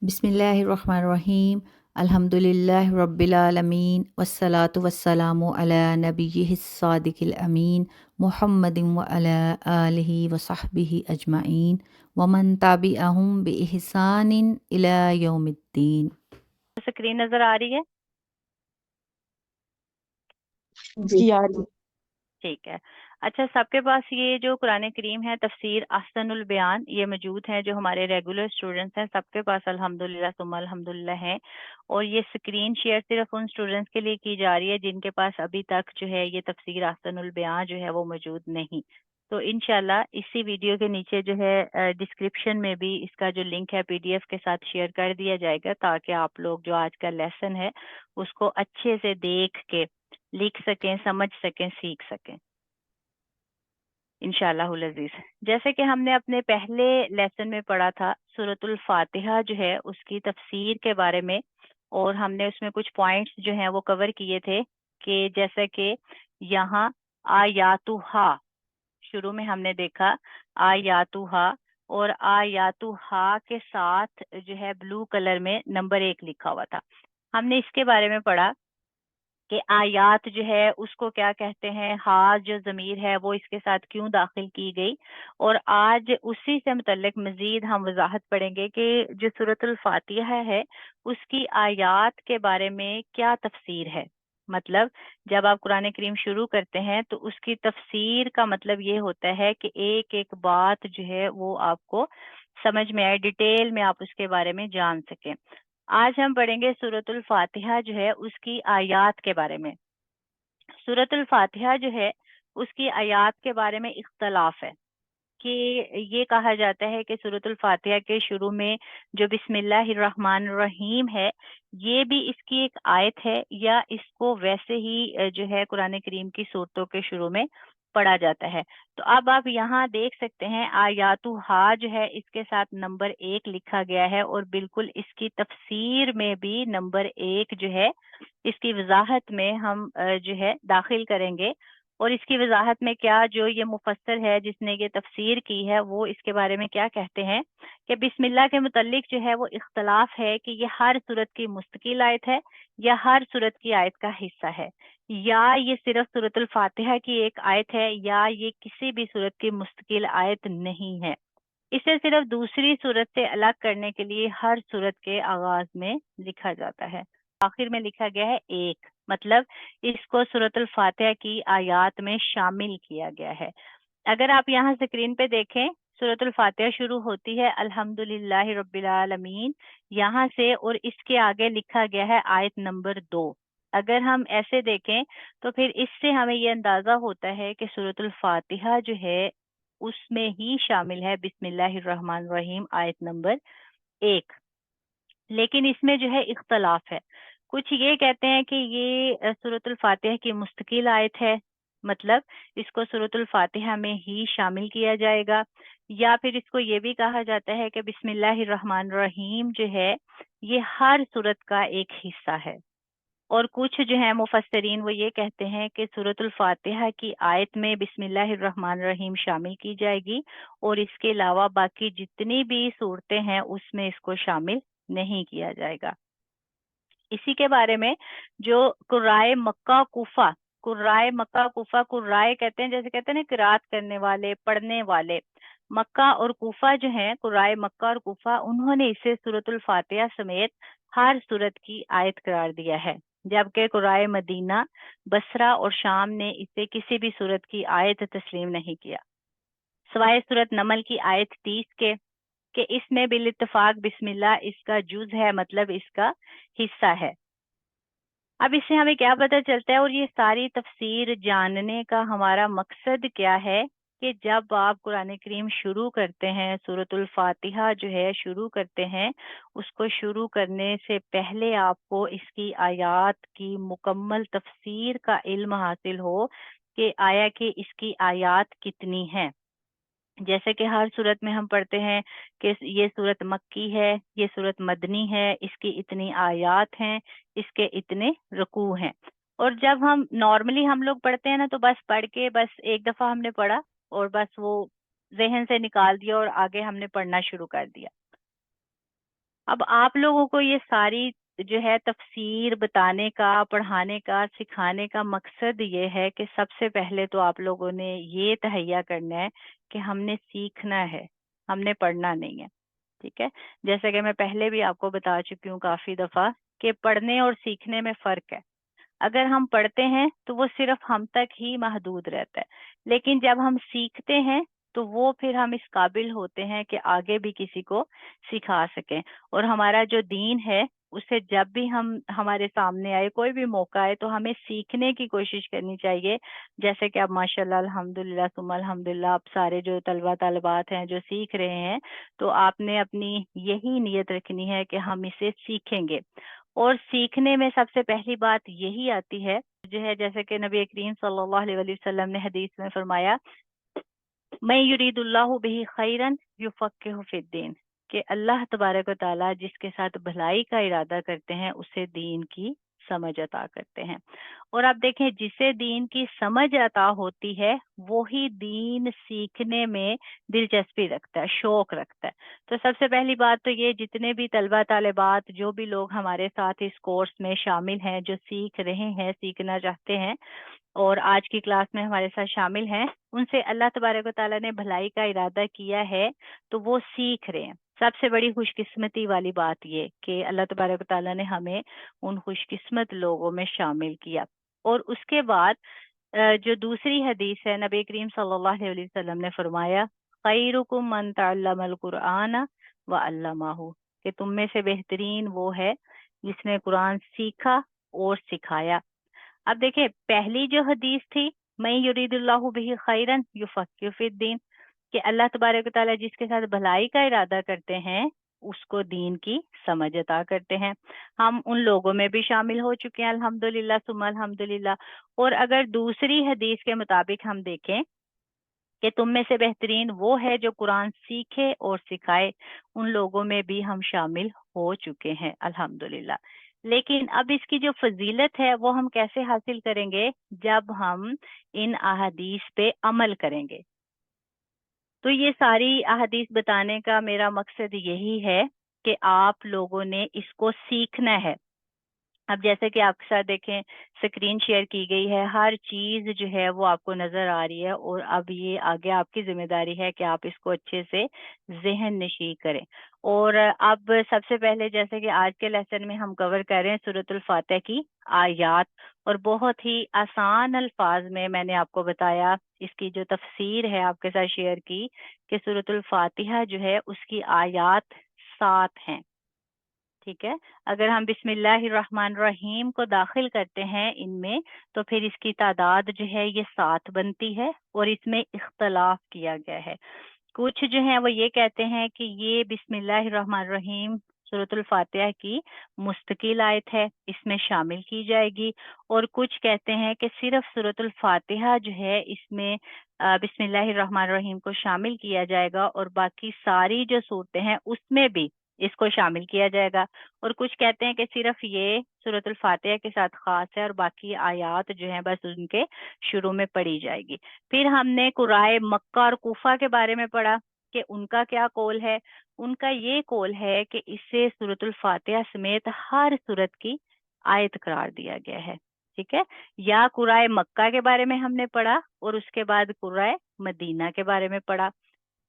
بسم اللہ الرحمن الرحیم الحمد للہ رب العالمین والصلاة والسلام علی نبیہ الصادق الامین محمد وعلی آلہ وصحبہ اجمعین ومن تبعہم بإحسان الی یوم الدین۔ اسکرین نظر آ رہی ہے؟ جی آ رہی ٹھیک ہے۔ اچھا، سب کے پاس یہ جو قرآن کریم ہے تفسیر احسن البیان یہ موجود ہے، جو ہمارے ریگولر اسٹوڈنٹس ہیں سب کے پاس الحمدللہ ثم الحمدللہ ہے، اور یہ اسکرین شیئر صرف ان اسٹوڈنٹس کے لیے کی جا رہی ہے جن کے پاس ابھی تک جو ہے یہ تفسیر احسن البیان جو ہے وہ موجود نہیں۔ تو انشاءاللہ اسی ویڈیو کے نیچے جو ہے ڈسکرپشن میں بھی اس کا جو لنک ہے پی ڈی ایف کے ساتھ شیئر کر دیا جائے گا، تاکہ آپ لوگ جو آج کا لیسن ہے اس کو اچھے سے دیکھ کے لکھ سکیں، سمجھ سکیں، سیکھ سکیں انشاءاللہ العزیز۔ جیسے کہ ہم نے اپنے پہلے لیسن میں پڑھا تھا سورۃ الفاتحہ جو ہے اس کی تفسیر کے بارے میں، اور ہم نے اس میں کچھ پوائنٹس جو ہیں وہ کور کیے تھے، کہ جیسے کہ یہاں آیاتہا شروع میں ہم نے دیکھا آیاتہا، اور آیاتہا کے ساتھ جو ہے بلو کلر میں نمبر 1 لکھا ہوا تھا۔ ہم نے اس کے بارے میں پڑھا کہ آیات جو ہے اس کو کیا کہتے ہیں، ہاں جو ضمیر ہے وہ اس کے ساتھ کیوں داخل کی گئی، اور آج اسی سے متعلق مزید ہم وضاحت پڑھیں گے کہ جو سورۃ الفاتحہ ہے اس کی آیات کے بارے میں کیا تفسیر ہے۔ مطلب جب آپ قرآن کریم شروع کرتے ہیں تو اس کی تفسیر کا مطلب یہ ہوتا ہے کہ ایک ایک بات جو ہے وہ آپ کو سمجھ میں آئے، ڈیٹیل میں آپ اس کے بارے میں جان سکیں۔ آج ہم پڑھیں گے سورۃ الفاتحہ جو ہے اس کی آیات کے بارے میں۔ سورۃ الفاتحہ جو ہے اس کی آیات کے بارے میں اختلاف ہے، کہ یہ کہا جاتا ہے کہ سورۃ الفاتحہ کے شروع میں جو بسم اللہ الرحمن الرحیم ہے یہ بھی اس کی ایک آیت ہے، یا اس کو ویسے ہی جو ہے قرآن کریم کی صورتوں کے شروع میں پڑھا جاتا ہے۔ تو اب آپ یہاں دیکھ سکتے ہیں آیاتہا جو ہے اس کے ساتھ نمبر 1 لکھا گیا ہے، اور بالکل اس کی تفسیر میں بھی نمبر 1 جو ہے اس کی وضاحت میں ہم جو ہے داخل کریں گے، اور اس کی وضاحت میں کیا جو یہ مفسر ہے جس نے یہ تفسیر کی ہے وہ اس کے بارے میں کیا کہتے ہیں، کہ بسم اللہ کے متعلق جو ہے وہ اختلاف ہے کہ یہ ہر سورت کی مستقل آیت ہے یا ہر سورت کی آیت کا حصہ ہے، یا یہ صرف سورۃ الفاتحہ کی ایک آیت ہے، یا یہ کسی بھی سورت کی مستقل آیت نہیں ہے۔ اسے صرف دوسری سورت سے الگ کرنے کے لیے ہر سورت کے آغاز میں لکھا جاتا ہے، آخر میں لکھا گیا ہے ایک، مطلب اس کو سورۃ الفاتحہ کی آیات میں شامل کیا گیا ہے۔ اگر آپ یہاں اسکرین پہ دیکھیں سورۃ الفاتحہ شروع ہوتی ہے الحمدللہ رب العالمین یہاں سے، اور اس کے آگے لکھا گیا ہے آیت نمبر 2۔ اگر ہم ایسے دیکھیں تو پھر اس سے ہمیں یہ اندازہ ہوتا ہے کہ سورۃ الفاتحہ جو ہے اس میں ہی شامل ہے بسم اللہ الرحمن الرحیم آیت نمبر 1۔ لیکن اس میں جو ہے اختلاف ہے، کچھ یہ کہتے ہیں کہ یہ سورۃ الفاتحہ کی مستقل آیت ہے، مطلب اس کو سورۃ الفاتحہ میں ہی شامل کیا جائے گا، یا پھر اس کو یہ بھی کہا جاتا ہے کہ بسم اللہ الرحمن الرحیم جو ہے یہ ہر سورت کا ایک حصہ ہے۔ اور کچھ جو ہیں مفسرین وہ یہ کہتے ہیں کہ سورۃ الفاتحہ کی آیت میں بسم اللہ الرحمن الرحیم شامل کی جائے گی، اور اس کے علاوہ باقی جتنی بھی صورتیں ہیں اس میں اس کو شامل نہیں کیا جائے گا۔ اسی کے بارے میں جو قرائے مکہ کوفہ، قرائے مکہ کوفہ، قرائے کہتے ہیں جیسے کہتے ہیں نا قرات کرنے والے، پڑھنے والے، مکہ اور کوفہ جو ہیں قرائے مکہ اور کوفہ انہوں نے اسے سورۃ الفاتحہ سمیت ہر سورت کی آیت قرار دیا ہے، جبکہ قرائے مدینہ، بصرہ اور شام نے اسے کسی بھی سورت کی آیت تسلیم نہیں کیا، سوائے سورت نمل کی آیت 30 کے، کہ اس میں بالاتفاق بسم اللہ اس کا جز ہے، مطلب اس کا حصہ ہے۔ اب اس سے ہمیں کیا پتہ چلتا ہے، اور یہ ساری تفسیر جاننے کا ہمارا مقصد کیا ہے، کہ جب آپ قرآن کریم شروع کرتے ہیں سورۃ الفاتحہ جو ہے شروع کرتے ہیں، اس کو شروع کرنے سے پہلے آپ کو اس کی آیات کی مکمل تفسیر کا علم حاصل ہو، کہ آیا کہ اس کی آیات کتنی ہیں۔ جیسے کہ ہر صورت میں ہم پڑھتے ہیں کہ یہ صورت مکی ہے، یہ صورت مدنی ہے، اس کی اتنی آیات ہیں، اس کے اتنے رکوع ہیں۔ اور جب ہم نارملی ہم لوگ پڑھتے ہیں نا تو بس پڑھ کے بس ایک دفعہ ہم نے پڑھا اور بس وہ ذہن سے نکال دیا اور آگے ہم نے پڑھنا شروع کر دیا۔ اب آپ لوگوں کو یہ ساری جو ہے تفسیر بتانے کا، پڑھانے کا، سکھانے کا مقصد یہ ہے کہ سب سے پہلے تو آپ لوگوں نے یہ تہیہ کرنا ہے کہ ہم نے سیکھنا ہے، ہم نے پڑھنا نہیں ہے. ٹھیک ہے، جیسے کہ میں پہلے بھی آپ کو بتا چکی ہوں کافی دفعہ کہ پڑھنے اور سیکھنے میں فرق ہے. اگر ہم پڑھتے ہیں تو وہ صرف ہم تک ہی محدود رہتا ہے، لیکن جب ہم سیکھتے ہیں تو وہ پھر ہم اس قابل ہوتے ہیں کہ آگے بھی کسی کو سکھا سکیں. اور ہمارا جو دین ہے اسے جب بھی ہمارے سامنے آئے، کوئی بھی موقع آئے، تو ہمیں سیکھنے کی کوشش کرنی چاہیے. جیسے کہ اب ماشاء اللہ الحمد للہ ثم الحمد للہ آپ سارے جو طلبہ طالبات ہیں جو سیکھ رہے ہیں، تو آپ نے اپنی یہی نیت رکھنی ہے کہ ہم اسے سیکھیں گے. اور سیکھنے میں سب سے پہلی بات یہی آتی ہے جو ہے، جیسے کہ نبی کریم صلی اللہ علیہ وسلم نے حدیث میں فرمایا، میں یرید اللہ بہ خیرا یفقہہ فی الدین، کہ اللہ تبارک و تعالیٰ جس کے ساتھ بھلائی کا ارادہ کرتے ہیں اسے دین کی سمجھ عطا کرتے ہیں. اور آپ دیکھیں جسے دین کی سمجھ عطا ہوتی ہے وہی دین سیکھنے میں دلچسپی رکھتا ہے، شوق رکھتا ہے. تو سب سے پہلی بات تو یہ، جتنے بھی طلبہ طالبات جو بھی لوگ ہمارے ساتھ اس کورس میں شامل ہیں، جو سیکھ رہے ہیں، سیکھنا چاہتے ہیں اور آج کی کلاس میں ہمارے ساتھ شامل ہیں، ان سے اللہ تبارک و تعالیٰ نے بھلائی کا ارادہ کیا ہے تو وہ سیکھ رہے ہیں. سب سے بڑی خوش قسمتی والی بات یہ کہ اللہ تبارک و تعالیٰ نے ہمیں ان خوش قسمت لوگوں میں شامل کیا. اور اس کے بعد جو دوسری حدیث ہے، نبی کریم صلی اللہ علیہ وسلم نے فرمایا، خیرکم من تعلم القرآن وعلمہ، کہ تم میں سے بہترین وہ ہے جس نے قرآن سیکھا اور سکھایا. اب دیکھیں پہلی جو حدیث تھی، میں یرید اللہ بہ خیرا یفقہہ فی الدین، کہ اللہ تبارک و تعالیٰ جس کے ساتھ بھلائی کا ارادہ کرتے ہیں اس کو دین کی سمجھ عطا کرتے ہیں. ہم ان لوگوں میں بھی شامل ہو چکے ہیں الحمدللہ ثم الحمدللہ. اور اگر دوسری حدیث کے مطابق ہم دیکھیں کہ تم میں سے بہترین وہ ہے جو قرآن سیکھے اور سکھائے، ان لوگوں میں بھی ہم شامل ہو چکے ہیں الحمدللہ. لیکن اب اس کی جو فضیلت ہے وہ ہم کیسے حاصل کریں گے؟ جب ہم ان احادیث پہ عمل کریں گے. تو یہ ساری احادیث بتانے کا میرا مقصد یہی ہے کہ آپ لوگوں نے اس کو سیکھنا ہے. اب جیسے کہ آپ کے ساتھ دیکھیں سکرین شیئر کی گئی ہے، ہر چیز جو ہے وہ آپ کو نظر آ رہی ہے، اور اب یہ آگے آپ کی ذمہ داری ہے کہ آپ اس کو اچھے سے ذہن نشین کریں. اور اب سب سے پہلے جیسے کہ آج کے لیسن میں ہم کور کر رہے ہیں سورۃ الفاتحہ کی آیات، اور بہت ہی آسان الفاظ میں نے آپ کو بتایا، اس کی جو تفسیر ہے آپ کے ساتھ شیئر کی کہ سورۃ الفاتحہ جو ہے اس کی آیات 7 ہیں. ٹھیک ہے، اگر ہم بسم اللہ الرحمن الرحیم کو داخل کرتے ہیں ان میں تو پھر اس کی تعداد جو ہے یہ 7 بنتی ہے، اور اس میں اختلاف کیا گیا ہے. کچھ جو ہیں وہ یہ کہتے ہیں کہ یہ بسم اللہ الرحمن الرحیم سورۃ الفاتحہ کی مستقل آیت ہے، اس میں شامل کی جائے گی. اور کچھ کہتے ہیں کہ صرف سورۃ الفاتحہ جو ہے اس میں بسم اللہ الرحمن الرحیم کو شامل کیا جائے گا، اور باقی ساری جو صورتیں ہیں اس میں بھی اس کو شامل کیا جائے گا. اور کچھ کہتے ہیں کہ صرف یہ سورۃ الفاتحہ کے ساتھ خاص ہے اور باقی آیات جو ہیں بس ان کے شروع میں پڑھی جائے گی. پھر ہم نے قرائے مکہ اور کوفہ کے بارے میں پڑھا کہ ان کا کیا قول ہے. ان کا یہ قول ہے کہ اس سے سورۃ الفاتحہ سمیت ہر سورت کی آیت قرار دیا گیا ہے. ٹھیک ہے، یا قرائے مکہ کے بارے میں ہم نے پڑھا اور اس کے بعد قرائے مدینہ کے بارے میں پڑھا.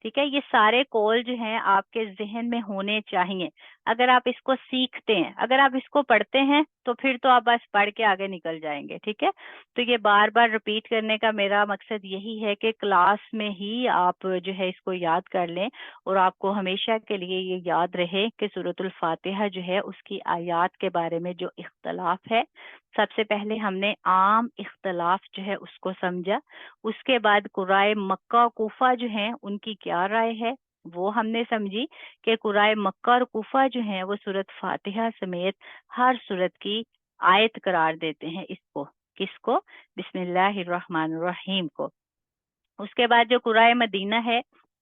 ٹھیک ہے، یہ سارے قول جو ہیں آپ کے ذہن میں ہونے چاہیے اگر آپ اس کو سیکھتے ہیں. اگر آپ اس کو پڑھتے ہیں تو پھر تو آپ بس پڑھ کے آگے نکل جائیں گے. ٹھیک ہے، تو یہ بار بار رپیٹ کرنے کا میرا مقصد یہی ہے کہ کلاس میں ہی آپ جو ہے اس کو یاد کر لیں، اور آپ کو ہمیشہ کے لیے یہ یاد رہے کہ سورۃ الفاتحہ جو ہے اس کی آیات کے بارے میں جو اختلاف ہے، سب سے پہلے ہم نے عام اختلاف جو ہے اس کو سمجھا. اس کے بعد قرائے مکہ کوفہ جو ہیں ان کی کیا رائے ہے وہ ہم نے سمجھی کہ قرائے مکہ اور کوفہ جو ہیں وہ سورۃ فاتحہ سمیت ہر سورت کی آیت قرار دیتے ہیں اس کو. کس کو؟ بسم اللہ الرحمن الرحیم کو. اس کے بعد جو قرائے مدینہ ہے،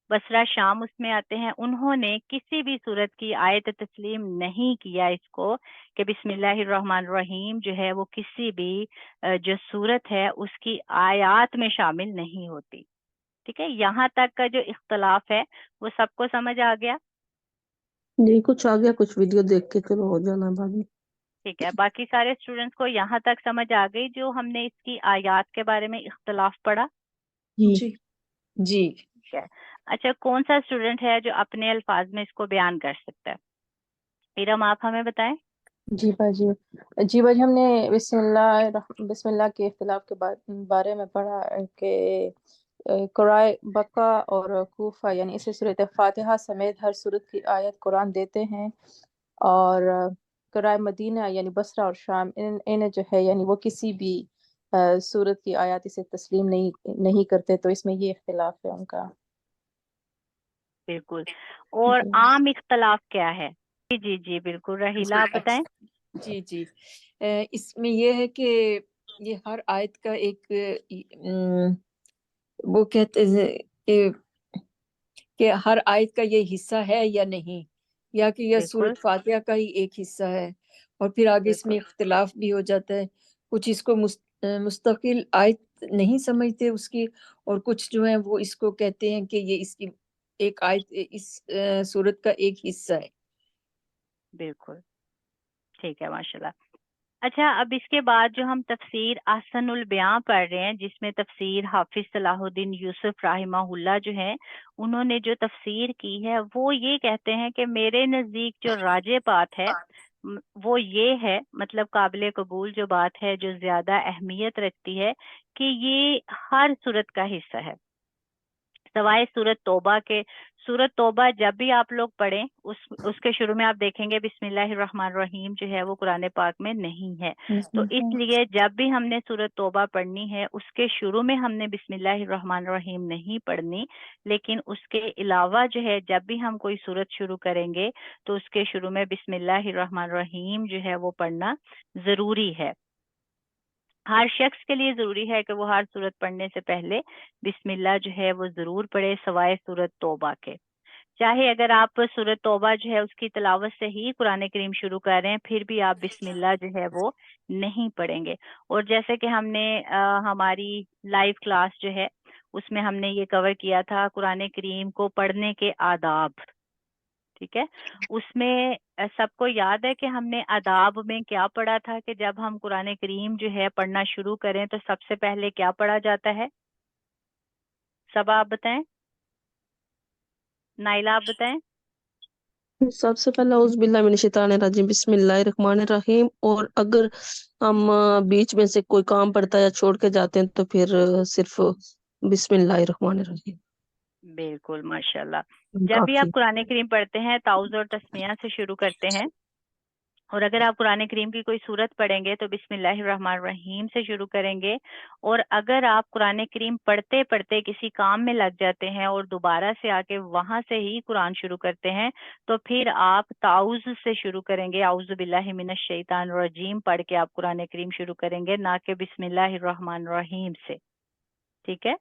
بصرہ شام اس میں آتے ہیں، انہوں نے کسی بھی صورت کی آیت تسلیم نہیں کیا اس کو کہ بسم اللہ الرحمن الرحیم جو ہے وہ کسی بھی جو صورت ہے اس کی آیات میں شامل نہیں ہوتی. ٹھیک ہے، یہاں تک کا جو اختلاف ہے وہ سب کو سمجھ آ گیا. جی کچھ آ گیا، کچھ ویڈیو دیکھ کے چلو ہو جانا بعد میں. ٹھیک ہے، باقی سارے اسٹوڈینٹس کو یہاں تک سمجھ آ گئی جو ہم نے اس کی آیات کے بارے میں اختلاف پڑھا؟ جی جی ٹھیک ہے، اچھا کون سا اسٹوڈینٹ ہے جو اپنے الفاظ میں اس کو بیان کر سکتا ہے؟ ارم آپ ہمیں بتائیں. جی باجی. جی باجی، ہم نے بسم اللہ کے اختلاف کے بارے میں پڑھا کہ قرائے بقا اور کوفہ یعنی اسے صورت فاتحہ سمیت ہر صورت کی آیت قرآن دیتے ہیں، اور قرائے مدینہ یعنی بصرہ اور شام ان جو ہے یعنی وہ کسی بھی صورت کی آیات اسے تسلیم نہیں کرتے. تو اس میں یہ اختلاف ہے ان کا. بالکل. اور جی عام اختلاف کیا ہے؟ جی جی جی بالکل، رحیلہ آپ بتائیں. جی جی اس میں یہ ہے کہ یہ ہر آیت کا ایک وہ کہتے ہیں کہ ہر آیت کا یہ حصہ ہے یا نہیں، یا کہ یہ بالکل سورۃ فاتحہ کا ہی ایک حصہ ہے. اور پھر آگے اس بالکل میں اختلاف بھی ہو جاتا ہے. کچھ اس کو مستقل آیت نہیں سمجھتے اس کی، اور کچھ جو ہیں وہ اس کو کہتے ہیں کہ یہ اس کی ایک آیت اس سورت کا ایک حصہ ہے. بالکل ٹھیک ہے، ماشاءاللہ. اچھا اب اس کے بعد جو ہم تفسیر احسن البیاں پڑھ رہے ہیں، جس میں تفسیر حافظ صلاح الدین یوسف رحمہ اللہ جو ہے انہوں نے جو تفسیر کی ہے وہ یہ کہتے ہیں کہ میرے نزدیک جو راجح بات ہے وہ یہ ہے، مطلب قابل قبول جو بات ہے جو زیادہ اہمیت رکھتی ہے، کہ یہ ہر صورت کا حصہ ہے سوائے سورت توبہ کے. سورت توبہ جب بھی آپ لوگ پڑھیں اس کے شروع میں آپ دیکھیں گے بسم اللہ الرحمن الرحیم جو ہے وہ قرآن پاک میں نہیں ہے. تو اس لیے جب بھی ہم نے سورت توبہ پڑھنی ہے اس کے شروع میں ہم نے بسم اللہ الرحمن الرحیم نہیں پڑھنی، لیکن اس کے علاوہ جو ہے جب بھی ہم کوئی سورت شروع کریں گے تو اس کے شروع میں بسم اللہ الرحمن الرحیم جو ہے وہ پڑھنا ضروری ہے. ہر شخص کے لیے ضروری ہے کہ وہ ہر صورت پڑھنے سے پہلے بسم اللہ جو ہے وہ ضرور پڑھے سوائے صورت توبہ کے. چاہے اگر آپ صورت توبہ جو ہے اس کی تلاوت سے ہی قرآن کریم شروع کر رہے ہیں پھر بھی آپ بسم اللہ جو ہے وہ نہیں پڑھیں گے. اور جیسے کہ ہم نے ہماری لائیو کلاس جو ہے اس میں ہم نے یہ کور کیا تھا قرآن کریم کو پڑھنے کے آداب. ٹھیک ہے، اس میں سب کو یاد ہے کہ ہم نے آداب میں کیا پڑھا تھا کہ جب ہم قرآن کریم جو ہے پڑھنا شروع کریں تو سب سے پہلے کیا پڑھا جاتا ہے؟ سب آپ بتائیں. نائلہ آپ بتائیں. سب سے پہلے اعوذ باللہ من الشیطان الرجیم بسم اللہ الرحمن الرحیم. اور اگر ہم بیچ میں سے کوئی کام پڑتا ہے یا چھوڑ کے جاتے ہیں تو پھر صرف بسم اللہ الرحمن الرحیم. بالکل ماشاءاللہ. جب بھی کافی. آپ قرآن کریم پڑھتے ہیں تعوذ اور تسمیہ سے شروع کرتے ہیں، اور اگر آپ قرآن کریم کی کوئی صورت پڑھیں گے تو بسم اللہ الرحمن الرحیم سے شروع کریں گے. اور اگر آپ قرآن کریم پڑھتے پڑھتے کسی کام میں لگ جاتے ہیں اور دوبارہ سے آ کے وہاں سے ہی قرآن شروع کرتے ہیں تو پھر آپ تعوذ سے شروع کریں گے، اعوذ باللہ من الشیطان الرجیم پڑھ کے آپ قرآن کریم شروع کریں گے، نہ کہ بسم اللہ الرحمن الرحیم سے. ٹھیک ہے،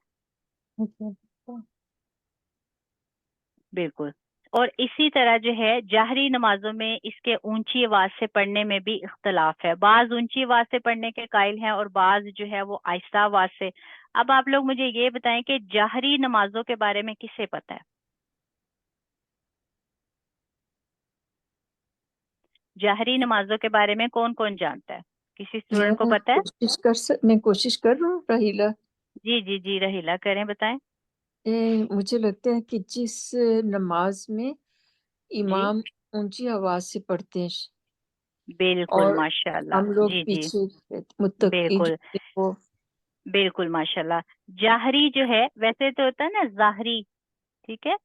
بالکل. اور اسی طرح جو ہے جہری نمازوں میں اس کے اونچی آواز سے پڑھنے میں بھی اختلاف ہے. بعض اونچی آواز سے پڑھنے کے قائل ہیں اور بعض جو ہے وہ آہستہ آواز سے. اب آپ لوگ مجھے یہ بتائیں کہ جہری نمازوں کے بارے میں کسے پتہ ہے؟ جہری نمازوں کے بارے میں کون کون جانتا ہے؟ کسی اسٹوڈنٹ کو پتہ ہے؟ میں کوشش کر رہا ہوں رحیلہ. جی جی جی رحیلہ کریں، بتائیں. مجھے لگتا ہے کہ جس نماز میں جی امام اونچی آواز سے پڑھتے ہیں بالکل اور ماشاء اللہ. ہم لوگ جی جی پیچھے متقی بالکل جو وہ بالکل ماشاء اللہ. جاہری جو ہے ویسے تو ہوتا ہے نا ظاہری، ٹھیک ہے،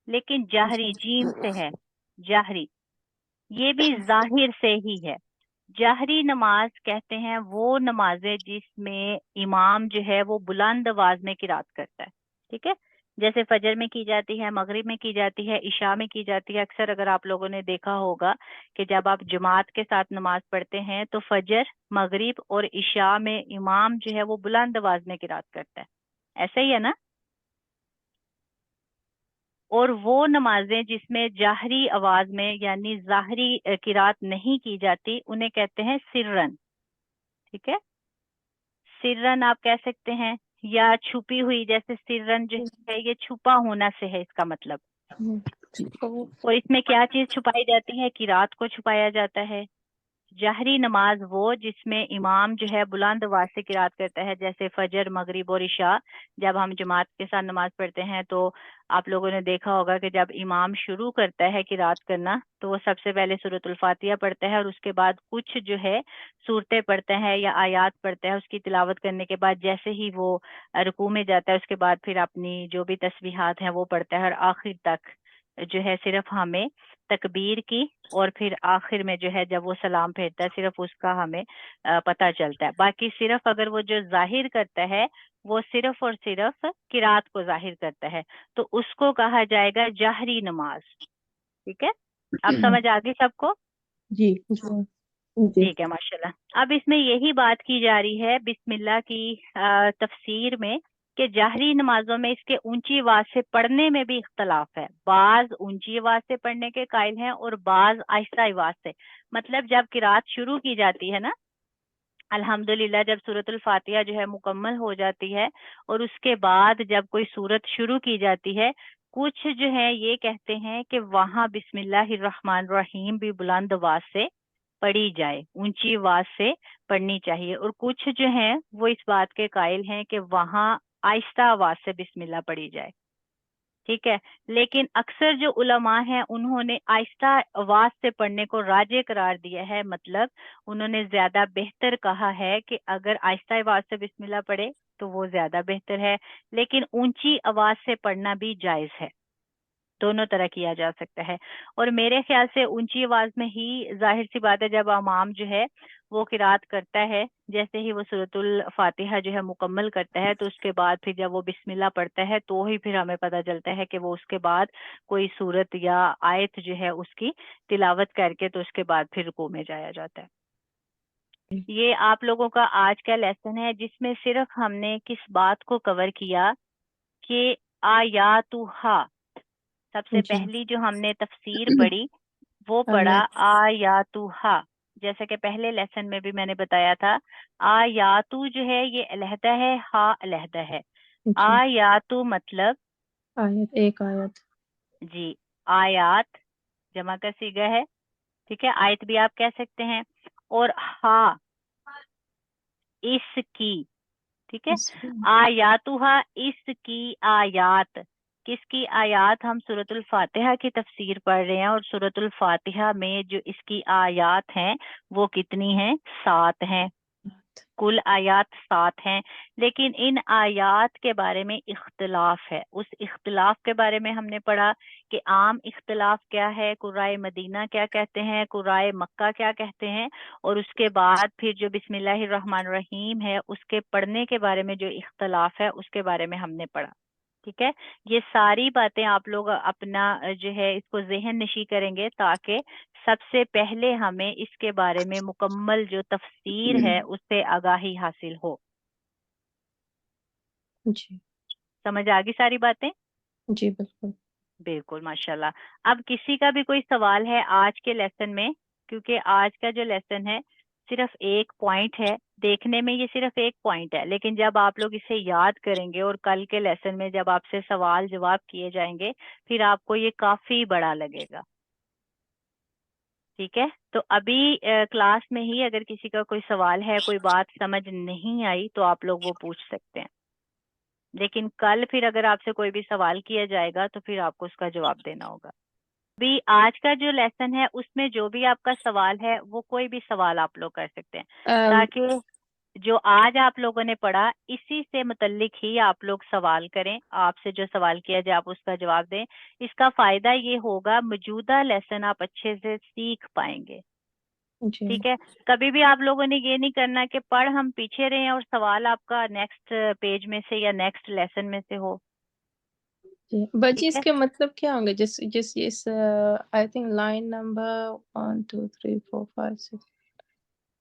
لیکن جاہری جیم سے ہے جاہری، یہ بھی ظاہر سے ہی ہے. جاہری نماز کہتے ہیں وہ نمازیں جس میں امام جو ہے وہ بلند آواز میں قرات کرتا ہے. ٹھیک ہے، جیسے فجر میں کی جاتی ہے، مغرب میں کی جاتی ہے، عشاء میں کی جاتی ہے. اکثر اگر آپ لوگوں نے دیکھا ہوگا کہ جب آپ جماعت کے ساتھ نماز پڑھتے ہیں تو فجر، مغرب اور عشاء میں امام جو ہے وہ بلند آواز میں قرات کرتا ہے. ایسا ہی ہے نا؟ اور وہ نمازیں جس میں جاہری آواز میں یعنی ظاہری قرات نہیں کی جاتی انہیں کہتے ہیں سرن. ٹھیک ہے، سرن آپ کہہ سکتے ہیں، یا چھپی ہوئی، جیسے سرن جو ہے یہ چھپا ہونا سے ہے اس کا مطلب. اور اس میں کیا چیز چھپائی جاتی ہے؟ قرات کو چھپایا جاتا ہے۔ جہری نماز وہ جس میں امام جو ہے بلند آواز سے قرات کرتا ہے، جیسے فجر، مغرب اور عشاء۔ جب ہم جماعت کے ساتھ نماز پڑھتے ہیں تو آپ لوگوں نے دیکھا ہوگا کہ جب امام شروع کرتا ہے قرات کرنا تو وہ سب سے پہلے سورۃ الفاتحہ پڑھتا ہے، اور اس کے بعد کچھ جو ہے صورتیں پڑھتا ہے یا آیات پڑھتا ہے۔ اس کی تلاوت کرنے کے بعد جیسے ہی وہ رکوع میں جاتا ہے، اس کے بعد پھر اپنی جو بھی تسبیحات ہیں وہ پڑھتا ہے، اور آخر تک جو ہے صرف ہمیں تکبیر کی اور پھر آخر میں جو ہے جب وہ سلام پھیرتا ہے صرف اس کا ہمیں پتہ چلتا ہے۔ باقی صرف اگر وہ جو ظاہر کرتا ہے وہ صرف اور صرف قرات کو ظاہر کرتا ہے تو اس کو کہا جائے گا جہری نماز۔ ٹھیک ہے، اب سمجھ آ گئی سب کو؟ جی جی ٹھیک ہے، ماشاءاللہ۔ اب اس میں یہی بات کی جا رہی ہے بسم اللہ کی تفسیر میں کہ جہری نمازوں میں اس کے اونچی آواز سے پڑھنے میں بھی اختلاف ہے۔ بعض اونچی آواز سے پڑھنے کے قائل ہیں اور بعض آہستہ آواز سے۔ مطلب جب قرات شروع کی جاتی ہے نا، الحمدللہ جب سورۃ الفاتحہ جو ہے مکمل ہو جاتی ہے اور اس کے بعد جب کوئی سورت شروع کی جاتی ہے، کچھ جو ہے یہ کہتے ہیں کہ وہاں بسم اللہ الرحمن الرحیم بھی بلند آواز سے پڑھی جائے، اونچی آواز سے پڑھنی چاہیے، اور کچھ جو ہیں وہ اس بات کے قائل ہیں کہ وہاں آہستہ آواز سے بسم اللہ پڑھی جائے۔ ٹھیک ہے، لیکن اکثر جو علماء ہیں انہوں نے آہستہ آواز سے پڑھنے کو راجح قرار دیا ہے، مطلب انہوں نے زیادہ بہتر کہا ہے کہ اگر آہستہ آواز سے بسم اللہ پڑھے تو وہ زیادہ بہتر ہے، لیکن اونچی آواز سے پڑھنا بھی جائز ہے، دونوں طرح کیا جا سکتا ہے۔ اور میرے خیال سے اونچی آواز میں ہی ظاہر سی بات ہے، جب امام جو ہے وہ قرات کرتا ہے، جیسے ہی وہ سورۃ الفاتحہ جو ہے مکمل کرتا ہے تو اس کے بعد پھر جب وہ بسم اللہ پڑھتا ہے تو ہی پھر ہمیں پتہ چلتا ہے کہ وہ اس کے بعد کوئی سورت یا آیت جو ہے اس کی تلاوت کر کے تو اس کے بعد پھر رکوع میں جایا جاتا ہے۔ یہ آپ لوگوں کا آج کا لیسن ہے جس میں صرف ہم نے کس بات کو کور کیا کہ آیاتھا، سب سے جی پہلی جو ہم نے تفسیر پڑھی وہ پڑھا آیات آیاتھا، جیسا کہ پہلے لیسن میں بھی میں نے بتایا تھا۔ آیاتو جو ہے یہ علیحدہ ہے، ہا علیحدہ ہے۔ جی آیاتو مطلب آیت ایک آیت جی آیات جمع کا صیغہ ہے، ٹھیک ہے، آیت بھی آپ کہہ سکتے ہیں، اور ہا اس کی، ٹھیک ہے، آیاتھا اس کی آیات، کس کی آیات؟ ہم سورۃ الفاتحہ کی تفسیر پڑھ رہے ہیں، اور سورۃ الفاتحہ میں جو اس کی آیات ہیں وہ کتنی ہیں؟ 7 ہیں، کل آیات 7 ہیں، لیکن ان آیات کے بارے میں اختلاف ہے۔ اس اختلاف کے بارے میں ہم نے پڑھا کہ عام اختلاف کیا ہے، قرائے مدینہ کیا کہتے ہیں، قرائے مکہ کیا کہتے ہیں، اور اس کے بعد پھر جو بسم اللہ الرحمن الرحیم ہے اس کے پڑھنے کے بارے میں جو اختلاف ہے اس کے بارے میں ہم نے پڑھا۔ ٹھیک ہے، یہ ساری باتیں آپ لوگ اپنا جو ہے اس کو ذہن نشی کریں گے تاکہ سب سے پہلے ہمیں اس کے بارے میں مکمل جو تفسیر ہے اس سے آگاہی حاصل ہو۔ جی سمجھ آ گئی ساری باتیں؟ جی بالکل بالکل، ماشاءاللہ۔ اب کسی کا بھی کوئی سوال ہے آج کے لیسن میں؟ کیونکہ آج کا جو لیسن ہے صرف ایک پوائنٹ ہے، دیکھنے میں یہ صرف ایک پوائنٹ ہے، لیکن جب آپ لوگ اسے یاد کریں گے اور کل کے لیسن میں جب آپ سے سوال جواب کیے جائیں گے پھر آپ کو یہ کافی بڑا لگے گا۔ ٹھیک ہے، تو ابھی کلاس میں ہی اگر کسی کا کوئی سوال ہے، کوئی بات سمجھ نہیں آئی تو آپ لوگ وہ پوچھ سکتے ہیں، لیکن کل پھر اگر آپ سے کوئی بھی سوال کیا جائے گا تو پھر آپ کو اس کا جواب دینا ہوگا۔ بھی آج کا جو لیسن ہے اس میں جو بھی آپ کا سوال ہے وہ کوئی بھی سوال آپ لوگ کر سکتے ہیں، تاکہ جو آج آپ لوگوں نے پڑھا اسی سے متعلق ہی آپ لوگ سوال کریں، آپ سے جو سوال کیا جائے آپ اس کا جواب دیں۔ اس کا فائدہ یہ ہوگا موجودہ لیسن آپ اچھے سے سیکھ پائیں گے۔ جی ٹھیک ہے، کبھی بھی آپ لوگوں نے یہ نہیں کرنا کہ پڑھ ہم پیچھے رہے اور سوال آپ کا نیکسٹ پیج میں سے یا نیکسٹ لیسن میں سے ہو۔ جی بچی ٹھیک اس ہے، کے مطلب کیا ہوں گے؟ جس جس اس آئی تھنک لائن نمبر 1 2 3 4 5 6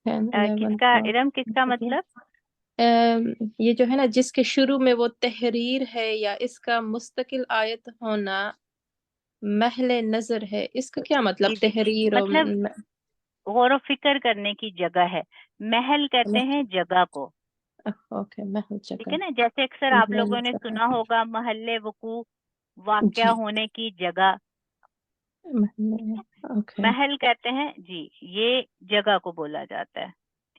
10 کس 11 کا 12 ارم، کس کا 13 مطلب؟ یہ جو ہے نا جس کے شروع میں وہ تحریر ہے یا اس کا مستقل آیت ہونا محل نظر ہے، اس کا کیا مطلب جی جی، تحریر اور مطلب غور و فکر کرنے کی جگہ ہے، محل کہتے ہیں جگہ کو۔ اوکے محل ٹھیک جگہ ہے نا، جیسے اکثر آپ محل لوگوں نے جگہ سنا ہوگا محل وقوع، واقع جی ہونے کی جگہ، اوکے محل کہتے ہیں جی یہ جگہ کو بولا جاتا ہے،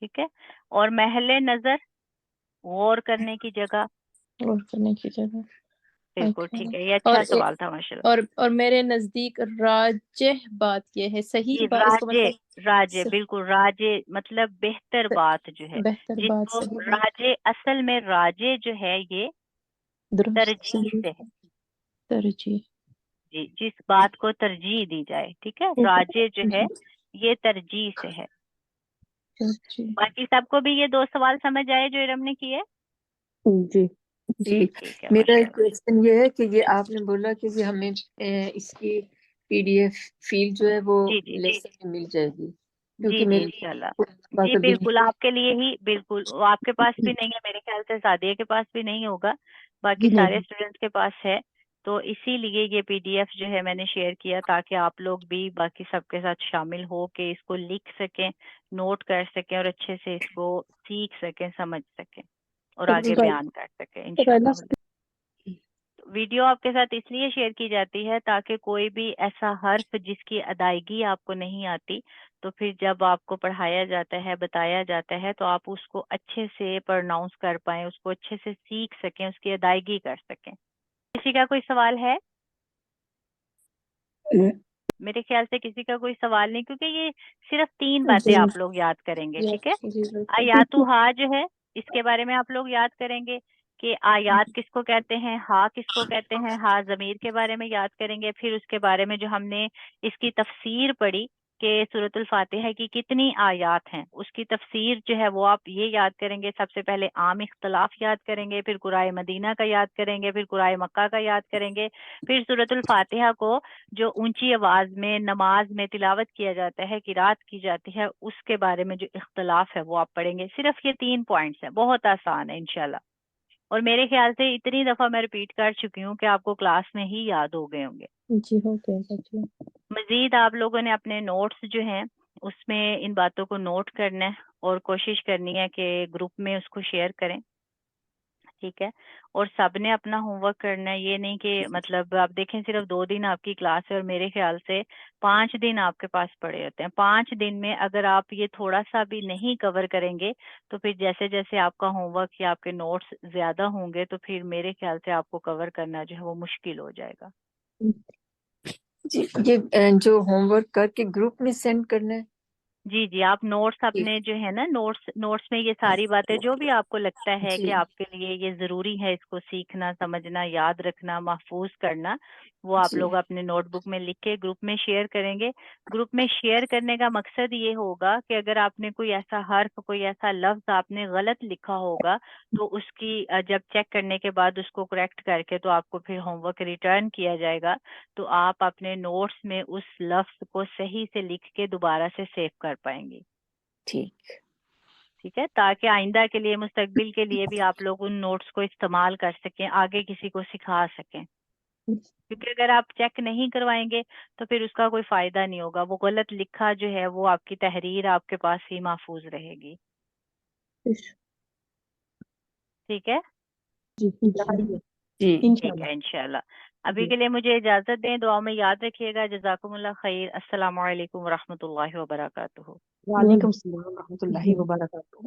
ٹھیک ہے، اور محل نظر غور کرنے کی جگہ، غور کرنے کی جگہ. بالکل اوکے ٹھیک ہے، یہ اور اچھا سوال تھا ماشاء اللہ. اور میرے نزدیک راجح بات یہ ہے، صحیح جی بات اس کا راجے، مطلب راجے بالکل راجے مطلب بہتر بات جو ہے، بہتر جس بات، کو صحیح بات، راجے اصل میں راجے جو ہے یہ درست، ترجیح سے ہے، ترجیح. جی جس بات کو ترجیح دی جائے، ٹھیک ہے، راجے جو ہے یہ ترجیح سے ہے. ترجیح. باقی سب کو بھی یہ 2 سوال سمجھ آئے جو ارم نے کیے؟ جی جی ٹھیک ہے میرا ماشاء ایک اللہ. کوشچن یہ ہے کہ یہ آپ نے بولا کہ یہ ہمیں اس کی PDF فیل جو ہے وہ جی جی لیسن میں مل جائے گی، جی کیونکہ جی میرے انشاءاللہ، پاس جی ابھی بالکل آپ کے لیے ہی، بالکل وہ آپ کے پاس بھی نہیں ہے، میرے خیال سے سعدیہ کے پاس بھی نہیں ہوگا، باقی جی سارے نہیں. اسٹوڈینٹس کے پاس ہے. تو اسی لیے یہ PDF جو ہے میں نے شیئر کیا تاکہ آپ لوگ بھی باقی سب کے ساتھ شامل ہو کے اس کو لکھ سکیں، نوٹ کر سکیں اور اچھے سے اس کو سیکھ سکیں، سمجھ سکیں اور آگے بیان کر سکیں انشاءاللہ. ویڈیو آپ کے ساتھ اس لیے شیئر کی جاتی ہے تاکہ کوئی بھی ایسا حرف جس کی ادائیگی آپ کو نہیں آتی تو پھر جب آپ کو پڑھایا جاتا ہے، بتایا جاتا ہے تو آپ اس کو اچھے سے پروناؤنس کر پائیں، اس کو اچھے سے سیکھ سکیں، اس کی ادائیگی کر سکیں. کسی کا کوئی سوال ہے؟ میرے خیال سے کسی کا کوئی سوال نہیں، کیونکہ یہ صرف 3 باتیں جی آپ لوگ یاد کریں گے، ٹھیک ہے. جی بالکل. آیاتوہا جو ہے اس کے بارے میں آپ لوگ یاد کریں گے کہ آیات کس کو کہتے ہیں، ہا کس کو کہتے ہیں، ہا ضمیر کے بارے میں یاد کریں گے. پھر اس کے بارے میں جو ہم نے اس کی تفسیر پڑھی کہ سورۃ الفاتحہ کی کتنی آیات ہیں، اس کی تفسیر جو ہے وہ آپ یہ یاد کریں گے. سب سے پہلے عام اختلاف یاد کریں گے، پھر قرآن مدینہ کا یاد کریں گے، پھر قرآن مکہ کا یاد کریں گے. پھر سورۃ الفاتحہ کو جو اونچی آواز میں نماز میں تلاوت کیا جاتا ہے، قرات کی جاتی ہے، اس کے بارے میں جو اختلاف ہے وہ آپ پڑھیں گے. صرف یہ 3 پوائنٹس ہیں، بہت آسان ہے انشاءاللہ. اور میرے خیال سے اتنی دفعہ میں ریپیٹ کر چکی ہوں کہ آپ کو کلاس میں ہی یاد ہو گئے ہوں گے. جی ہو گیا. مزید آپ لوگوں نے اپنے نوٹس جو ہیں اس میں ان باتوں کو نوٹ کرنا ہے اور کوشش کرنی ہے کہ گروپ میں اس کو شیئر کریں، ٹھیک ہے. اور سب نے اپنا ہوم ورک کرنا ہے، یہ نہیں کہ مطلب آپ دیکھیں صرف 2 دن آپ کی کلاس ہے اور میرے خیال سے 5 دن آپ کے پاس پڑے ہوتے ہیں. 5 دن میں اگر آپ یہ تھوڑا سا بھی نہیں کور کریں گے تو پھر جیسے جیسے آپ کا ہوم ورک یا آپ کے نوٹس زیادہ ہوں گے تو پھر میرے خیال سے آپ کو کور کرنا جو ہے وہ مشکل ہو جائے گا. جی یہ جو ہوم ورک کر کے گروپ میں سینڈ کرنا ہے. جی جی آپ نوٹس اپنے جو ہے نا نوٹس میں یہ ساری باتیں جو بھی آپ کو لگتا ہے کہ جی آپ کے لیے یہ ضروری ہے اس کو سیکھنا، سمجھنا، یاد رکھنا، محفوظ کرنا، وہ آپ جی لوگ اپنے نوٹ بک میں لکھ کے گروپ میں شیئر کریں گے. گروپ میں شیئر کرنے کا مقصد یہ ہوگا کہ اگر آپ نے کوئی ایسا حرف، کوئی ایسا لفظ آپ نے غلط لکھا ہوگا تو اس کی جب چیک کرنے کے بعد اس کو کریکٹ کر کے تو آپ کو پھر ہوم ورک ریٹرن کیا جائے گا تو آپ اپنے نوٹس میں اس لفظ کو صحیح سے لکھ کے دوبارہ سے سیو کر پائیں گے. ٹھیک ہے، تاکہ آئندہ کے لیے، مستقبل کے لیے بھی آپ لوگ ان نوٹس کو استعمال کر سکیں، آگے کسی کو سکھا سکیں. کیونکہ اگر آپ چیک نہیں کروائیں گے تو پھر اس کا کوئی فائدہ نہیں ہوگا. وہ غلط لکھا جو ہے وہ آپ کی تحریر آپ کے پاس ہی محفوظ رہے گی. ٹھیک ہے، جی ٹھیک ہے انشاءاللہ. ابھی کے لیے مجھے اجازت دیں، دعا میں یاد رکھیے گا. جزاکم اللہ خیر. السلام علیکم ورحمۃ اللہ وبرکاتہ. وعلیکم السلام ورحمۃ اللہ وبرکاتہ.